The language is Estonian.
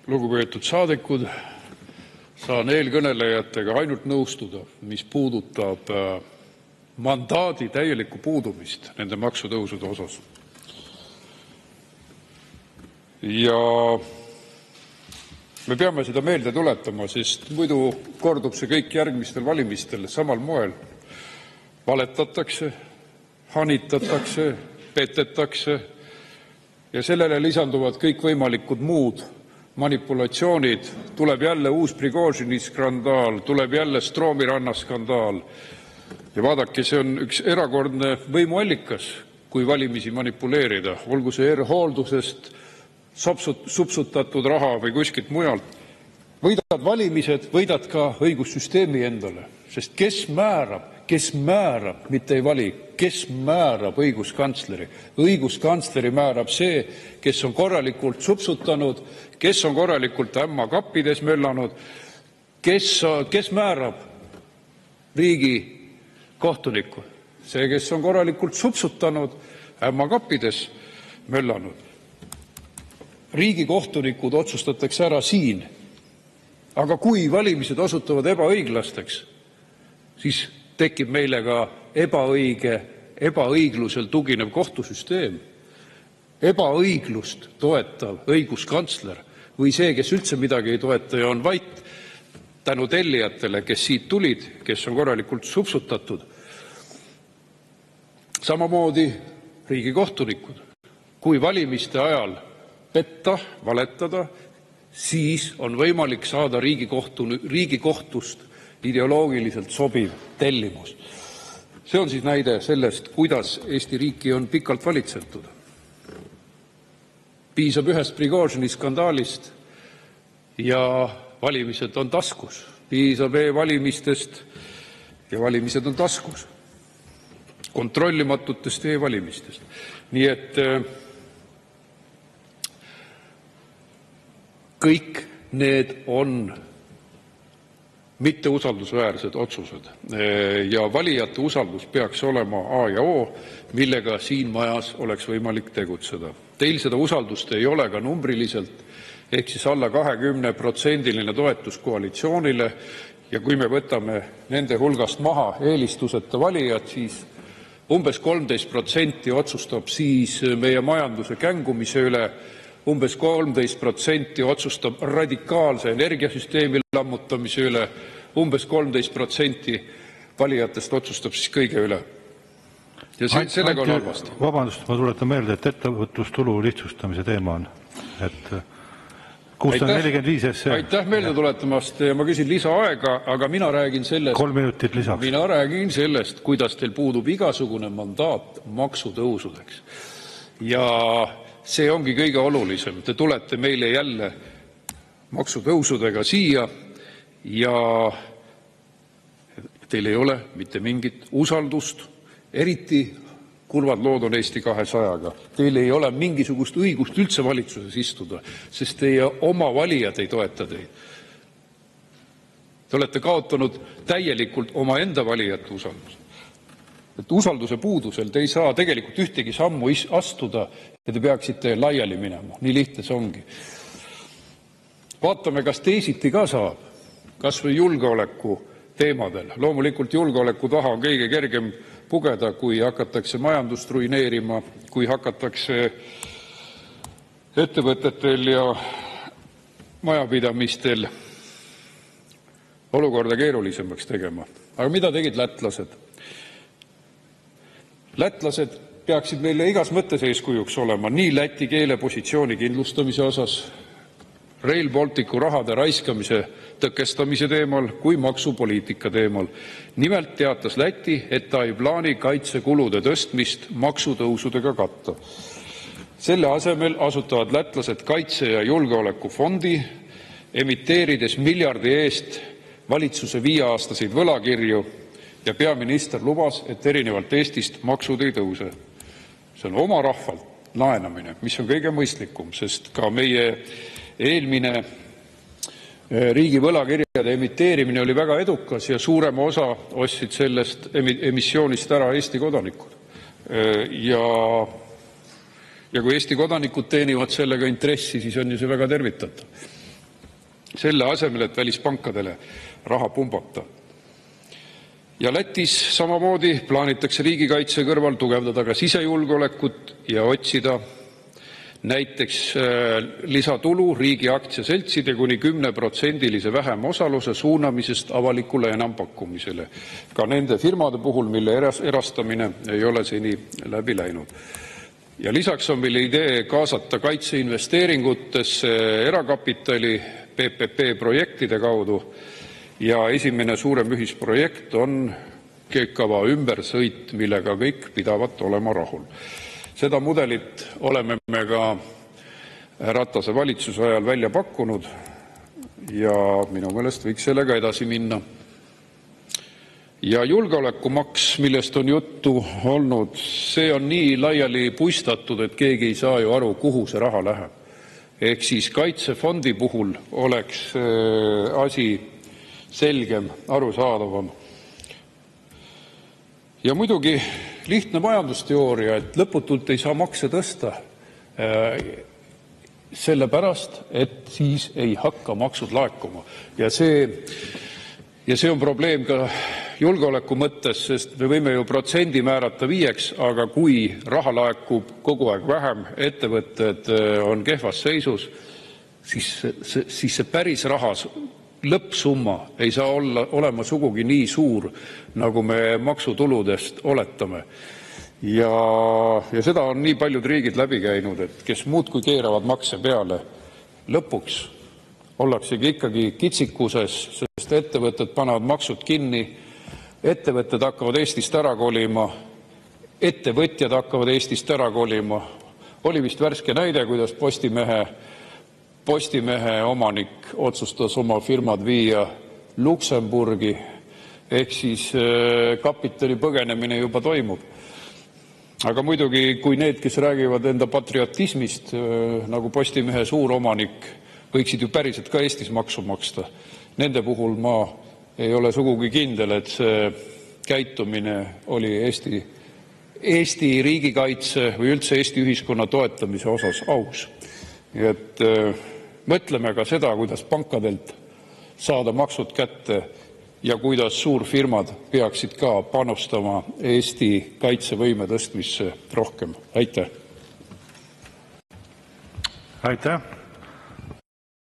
Lugupeetud saadikud, saan eelkõnelejatega ainult nõustuda, mis puudutab mandaadi täielikku puudumist nende maksutõusude osas. Ja me peame seda meelde tuletama, sest muidu kordub see kõik järgmistel valimistel samal moel. Valetatakse, hanitatakse, petetakse ja sellele lisanduvad kõikvõimalikud muud manipulatsioonid. Tuleb jälle uus Prigožini skandaal, tuleb jälle Stroomi ranna skandaal. Ja vaadake, see on üks erakordne võimuallikas, kui valimisi manipuleerida, olgu see hooldusest subsutatud raha või kuskilt mujalt. Võidad valimised, võidad ka õigussüsteemi endale, sest kes määrab, mitte ei vali, kes määrab õiguskantsleri. Õiguskantsleri määrab see, kes on korralikult subsutanud, kes on korralikult ämma kappides möllanud, kes määrab riigi kohtunikku. See, kes on korralikult subsutanud, ämma kappides möllanud. Riigikohtunikud otsustatakse ära siin. Aga kui valimised osutuvad ebaõiglasteks, siis tekib meile ka ebaõiglusel tuginev kohtusüsteem, ebaõiglust toetav õiguskantsler või see, kes üldse midagi ei toeta ja on vait tänu tellijatele, kes siit tulid, kes on korralikult subsutatud. Samamoodi riigikohtunikud. Kui valimiste ajal petta, valetada, siis on võimalik saada riigikohtust ideoloogiliselt sobiv tellimus. See on siis näide sellest, kuidas Eesti riiki on pikalt valitsetud. Piisab ühest Prigožini skandaalist ja valimised on taskus. Piisab e-valimistest ja valimised on taskus. Kontrollimatutest e-valimistest. Nii et kõik need on mitteusaldusväärsed otsused ja valijate usaldus peaks olema A ja O, millega siin majas oleks võimalik tegutseda. Teil seda usaldust ei ole ka numbriliselt, ehk siis alla 20% toetus koalitsioonile ja kui me võtame nende hulgast maha eelistuseta valijad, siis umbes 13% otsustab siis meie majanduse kängumise üle, umbes 13% otsustab radikaalse energiasüsteemi lammutamise üle, umbes 13% valijatest otsustab siis kõige üle. Ja sellega on halvasti. Vabandust, ma tuletan meelde, et ettevõtlustulu lihtsustamise teema on. Et 645 SE. Aitäh meelde tuletamast ja ma küsin lisaaega, aga mina räägin sellest. 3 minutit lisaks. Mina räägin sellest, kuidas teil puudub igasugune mandaat maksutõusudeks. Ja see ongi kõige olulisem. Te tulete meile jälle maksutõusudega siia ja teil ei ole mitte mingit usaldust, eriti kurvad lood on Eesti 200-ga. Teil ei ole mingisugust õigust üldse valitsuses istuda, sest teie oma valijad ei toeta teid. Te olete kaotanud täielikult oma enda valijate usaldust. Et usalduse puudusel te ei saa tegelikult ühtegi sammu astuda ja te peaksite laiali minema. Nii lihtne see ongi. Vaatame, kas teisiti ka saab, kas või julgeoleku teemadel. Loomulikult julgeoleku taha on kõige kergem pugeda, kui hakatakse majandust ruineerima, kui hakatakse ettevõtetel ja majapidamistel olukorda keerulisemaks tegema. Aga mida tegid lätlased? Lätlased peaksid meile igas mõttes eeskujuks olema, nii läti keele positsiooni kindlustamise osas, Rail Balticu rahade raiskamise tõkestamise teemal kui maksupoliitika teemal. Nimelt teatas Läti, et ta ei plaani kaitsekulude tõstmist maksutõusudega katta. Selle asemel asutavad lätlased kaitse- ja julgeolekufondi, emiteerides miljardi eest valitsuse 5-aastaseid võlakirju ja peaminister lubas, et erinevalt Eestist maksud ei tõuse. See on oma rahvalt laenamine, mis on kõige mõistlikum, sest ka meie eelmine riigi võlakirjade emiteerimine oli väga edukas ja suurema osa ostsid sellest emissioonist ära Eesti kodanikud. Ja kui Eesti kodanikud teenivad sellega intressi, siis on ju see väga tervitatav. selle asemel, et välispankadele raha pumbata. Ja Lätis samamoodi plaanitakse riigikaitse kõrval tugevdada ka sisejulgeolekut ja otsida näiteks lisatulu riigi aktsiaseltside kuni 10% vähemosaluse suunamisest avalikule enampakkumisele. Ka nende firmade puhul, mille erastamine ei ole seni läbi läinud. Ja lisaks on meil idee kaasata kaitseinvesteeringutesse erakapitali PPP projektide kaudu. Ja esimene suurem ühisprojekt on Kekava ümbersõit, millega kõik pidavat olema rahul. Seda mudelit oleme me ka Ratase valitsuse ajal välja pakkunud ja minu meelest võiks sellega edasi minna. Ja julgeolekumaks, millest on juttu olnud, see on nii laiali puistatud, et keegi ei saa ju aru, kuhu see raha läheb. Ehk siis kaitsefondi puhul oleks asi selgem, arusaadavam. Ja muidugi lihtne majandusteooria, et lõputult ei saa makse tõsta sellepärast, et siis ei hakka maksud laekuma. Ja see on probleem ka julgeoleku mõttes, sest me võime ju protsendi määrata 5, aga kui raha laekub kogu aeg vähem, ettevõtted on kehvas seisus, siis see päris rahas lõppsumma ei saa olema sugugi nii suur, nagu me maksutuludest oletame. Ja seda on nii paljud riigid läbi käinud, et kes muudkui keeravad makse peale, lõpuks ollaksegi ikkagi kitsikuses, sest ettevõtted panevad maksud kinni, ettevõtted hakkavad Eestist ära kolima, ettevõtjad hakkavad Eestist ära kolima. Oli vist värske näide, kuidas Postimehe omanik otsustas oma firmad viia Luksemburgi, ehk siis kapitali põgenemine juba toimub. Aga muidugi, kui need, kes räägivad enda patriotismist, nagu Postimehe suuromanik, võiksid ju päriselt ka Eestis maksu maksta. Nende puhul ma ei ole sugugi kindel, et see käitumine oli Eesti riigikaitse või üldse Eesti ühiskonna toetamise osas aus. Et mõtleme ka seda, kuidas pankadelt saada maksud kätte ja kuidas suurfirmad peaksid ka panustama Eesti kaitsevõime tõstmisse rohkem. Aitäh! Aitäh!